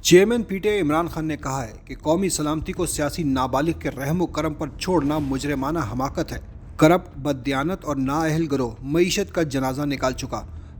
Chairman PTI Imran Khan ने कहा है कि कौमी सलामती को सियासी नाबालिग के रहम व करम पर छोड़ना मुजरिमाना हमाकत है। करप्ट, बददियानत और नाअहल गिरोह मईशत का जनाजा निकाल चुका।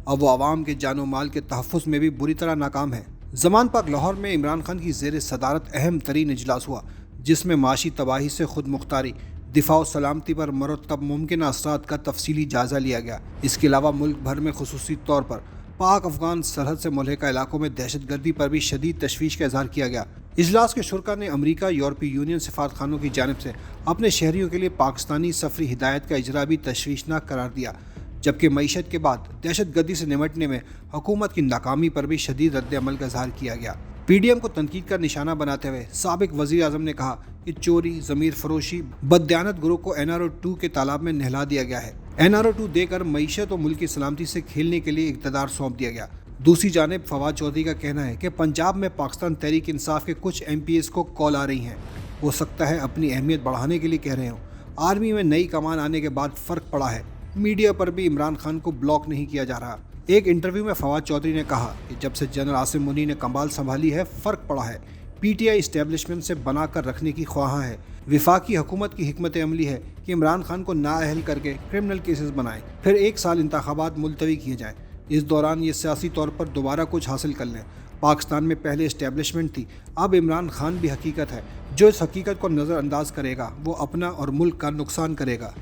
अब वो आवाम के जानो माल के तहफ़्फ़ुज़ में भी बुरी तरह नाकाम है। ज़मान पाक लाहौर में इमरान खान की ज़ेर सदारत अहम तरीन इजलास हुआ, जिसमें माशी तबाही से खुद मुख्तारी, दिफा व सलामती पर मरतब मुमकिन असरात का तफसीली जायज़ा लिया गया। इसके अलावा मुल्क भर में खुसूसी तौर पर पाक अफगान सरहद से मुल्हिका इलाकों में दहशत गर्दी पर भी शदीद तशवीश का इजहार किया गया। इजलास के शुरका ने अमरीका, यूरोपीय यूनियन सफारतखानों की जानिब से अपने शहरियों के लिए पाकिस्तानी सफरी हिदायत का इजरा भी तशवीशनाक करार दिया, जबकि मईशत के बाद दहशत गर्दी से निमटने में हुकूमत की नाकामी पर भी शदीद रद्द अमल का इजहार किया गया। पीडीएम को तनकीद का निशाना बनाते हुए साबिक वज़ीर आज़म ने कहा कि चोरी, ज़मीर फरोशी, बददियानत ग्रोह को NRO 2 के तालाब में नहला दिया गया है। NRO 2 देकर मईशत और मुल्क की सलामती से खेलने के लिए इक़्तिदार सौंप दिया गया। दूसरी जानिब फवाद चौधरी का कहना है कि पंजाब में पाकिस्तान तहरीक इंसाफ के कुछ MPs को कॉल आ रही हैं। हो सकता है अपनी अहमियत बढ़ाने के लिए कह रहे हों। आर्मी में नई कमान आने के बाद फ़र्क पड़ा है। मीडिया पर भी इमरान खान को ब्लॉक नहीं किया जा रहा। एक इंटरव्यू में फवाद चौधरी ने कहा कि जब से जनरल आसिम मुनी ने कमाल संभाली है, फ़र्क पड़ा है। PTI इस्टेब्लिशमेंट से बना कर रखने की ख्वाहां है। विफाकी हुकूमत की हिकमत अमली है कि इमरान खान को नाअहल करके क्रिमिनल केसेस बनाएं, फिर 1 साल इंतखाबात मुलतवी किए जाएं। इस दौरान ये सियासी तौर पर दोबारा कुछ हासिल कर लें। पाकिस्तान में पहले इस्टेब्लिशमेंट थी, अब इमरान खान भी हकीकत है। जो इस हकीकत को नज़रअंदाज करेगा वो अपना और मुल्क का नुकसान करेगा।